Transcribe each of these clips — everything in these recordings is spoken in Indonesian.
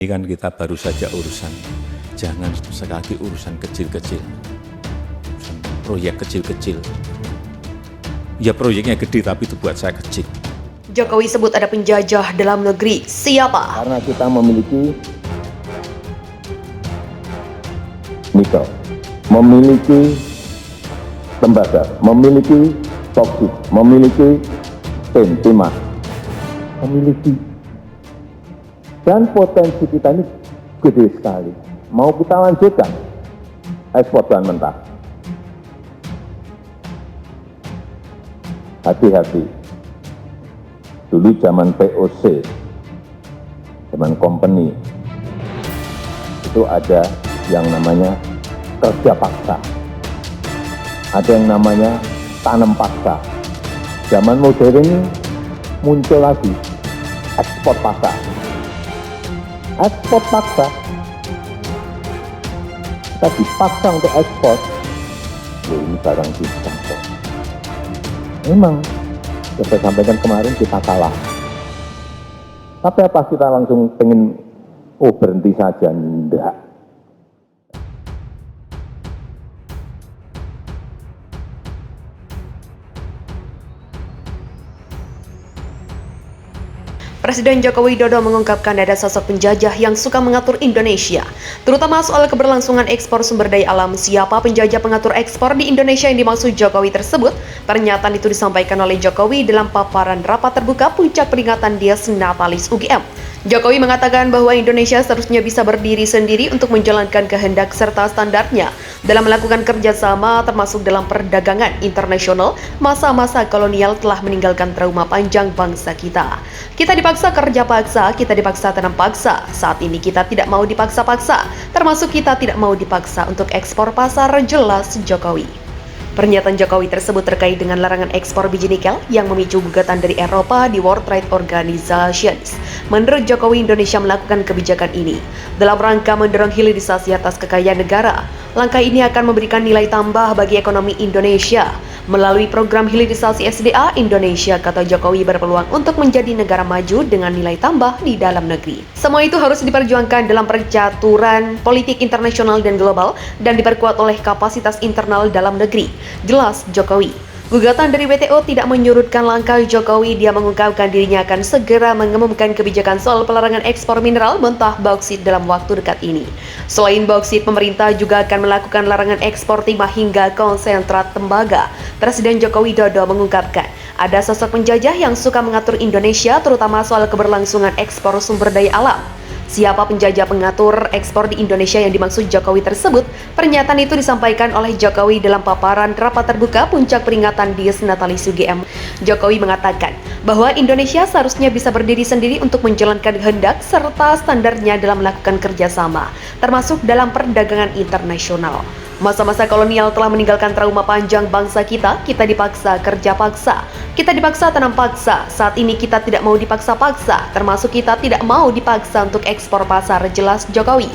Ini kan kita baru saja urusan, jangan sekali urusan kecil-kecil, urusan proyek kecil-kecil. Ya proyeknya gede tapi itu buat saya kecil. Jokowi sebut ada penjajah dalam negeri. Siapa? Karena kita memiliki nikel, memiliki tembaga, memiliki boksit, memiliki timah, memiliki. Dan potensi kita ini gede sekali. Mau kita lanjutkan ekspor bahan mentah. Hati-hati. Dulu zaman POC, zaman company, itu ada yang namanya kerja paksa. Ada yang namanya tanam paksa. Zaman modern ini muncul lagi ekspor paksa. Ekspor paksa, kita dipaksa untuk ekspor. Ya, ini barang kita kok. Memang, yang saya sampaikan kemarin kita kalah. Tapi apa kita langsung pengen, berhenti saja? Enggak. Presiden Joko Widodo mengungkapkan ada sosok penjajah yang suka mengatur Indonesia, terutama soal keberlangsungan ekspor sumber daya alam. Siapa penjajah pengatur ekspor di Indonesia yang dimaksud Jokowi tersebut? Pernyataan itu disampaikan oleh Jokowi dalam paparan rapat terbuka puncak peringatan Dies Natalis UGM. Jokowi mengatakan bahwa Indonesia seharusnya bisa berdiri sendiri untuk menjalankan kehendak serta standarnya dalam melakukan kerjasama termasuk dalam perdagangan internasional. Masa-masa kolonial telah meninggalkan trauma panjang bangsa kita. Kita dipaksa kerja paksa, kita dipaksa tanam paksa. Saat ini kita tidak mau dipaksa-paksa, termasuk kita tidak mau dipaksa untuk ekspor pasar, jelas Jokowi. Pernyataan Jokowi tersebut terkait dengan larangan ekspor biji nikel yang memicu gugatan dari Eropa di World Trade Organization. Menurut Jokowi, Indonesia melakukan kebijakan ini dalam rangka mendorong hilirisasi atas kekayaan negara. Langkah ini akan memberikan nilai tambah bagi ekonomi Indonesia. Melalui program hilirisasi SDA, Indonesia, kata Jokowi, berpeluang untuk menjadi negara maju dengan nilai tambah di dalam negeri. Semua itu harus diperjuangkan dalam percaturan politik internasional dan global dan diperkuat oleh kapasitas internal dalam negeri, jelas Jokowi. Gugatan dari WTO tidak menyurutkan langkah Jokowi. Dia mengungkapkan dirinya akan segera mengumumkan kebijakan soal pelarangan ekspor mineral mentah bauksit dalam waktu dekat ini. Selain bauksit, pemerintah juga akan melakukan larangan ekspor timah hingga konsentrat tembaga. Presiden Joko Widodo mengungkapkan ada sosok penjajah yang suka mengatur Indonesia, terutama soal keberlangsungan ekspor sumber daya alam. Siapa penjajah pengatur ekspor di Indonesia yang dimaksud Jokowi tersebut? Pernyataan itu disampaikan oleh Jokowi dalam paparan rapat terbuka puncak peringatan Dies Natalis UGM. Jokowi mengatakan bahwa Indonesia seharusnya bisa berdiri sendiri untuk menjalankan kehendak serta standarnya dalam melakukan kerjasama, termasuk dalam perdagangan internasional. Masa-masa kolonial telah meninggalkan trauma panjang bangsa kita. Kita dipaksa kerja paksa, kita dipaksa tanam paksa. Saat ini kita tidak mau dipaksa-paksa, termasuk kita tidak mau dipaksa untuk ekspor pasar, jelas Jokowi.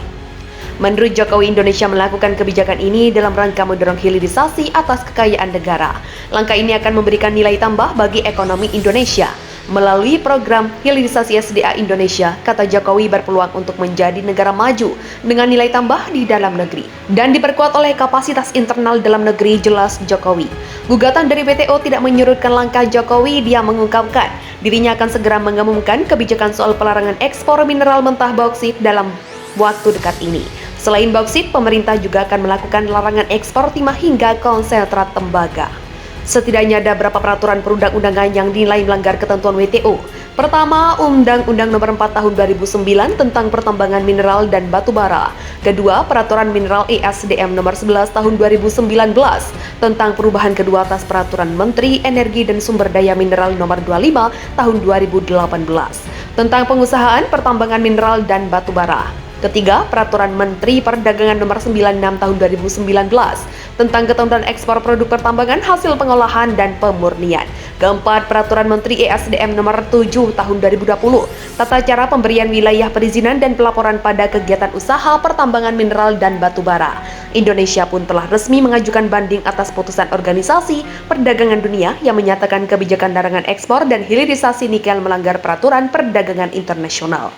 Menurut Jokowi, Indonesia melakukan kebijakan ini dalam rangka mendorong hilirisasi atas kekayaan negara. Langkah ini akan memberikan nilai tambah bagi ekonomi Indonesia. Melalui program hilirisasi SDA Indonesia, kata Jokowi, berpeluang untuk menjadi negara maju dengan nilai tambah di dalam negeri dan diperkuat oleh kapasitas internal dalam negeri, jelas Jokowi. Gugatan dari WTO tidak menyurutkan langkah Jokowi. Dia mengungkapkan dirinya akan segera mengumumkan kebijakan soal pelarangan ekspor mineral mentah bauksit dalam waktu dekat ini. Selain bauksit, pemerintah juga akan melakukan larangan ekspor timah hingga konsentrat tembaga. Setidaknya ada beberapa peraturan perundang-undangan yang dinilai melanggar ketentuan WTO. Pertama, Undang-Undang Nomor 4 Tahun 2009 tentang pertambangan mineral dan batu bara. Kedua, Peraturan Mineral ESDM Nomor 11 Tahun 2019 tentang perubahan kedua atas Peraturan Menteri Energi dan Sumber Daya Mineral Nomor 25 Tahun 2018 tentang pengusahaan pertambangan mineral dan batu bara. Ketiga, Peraturan Menteri Perdagangan Nomor 96 Tahun 2019 tentang ketentuan ekspor produk pertambangan, hasil pengolahan, dan pemurnian. Keempat, Peraturan Menteri ESDM Nomor 7 Tahun 2020 tata cara pemberian wilayah perizinan dan pelaporan pada kegiatan usaha pertambangan mineral dan batu bara. Indonesia pun telah resmi mengajukan banding atas putusan Organisasi Perdagangan Dunia yang menyatakan kebijakan larangan ekspor dan hilirisasi nikel melanggar peraturan perdagangan internasional.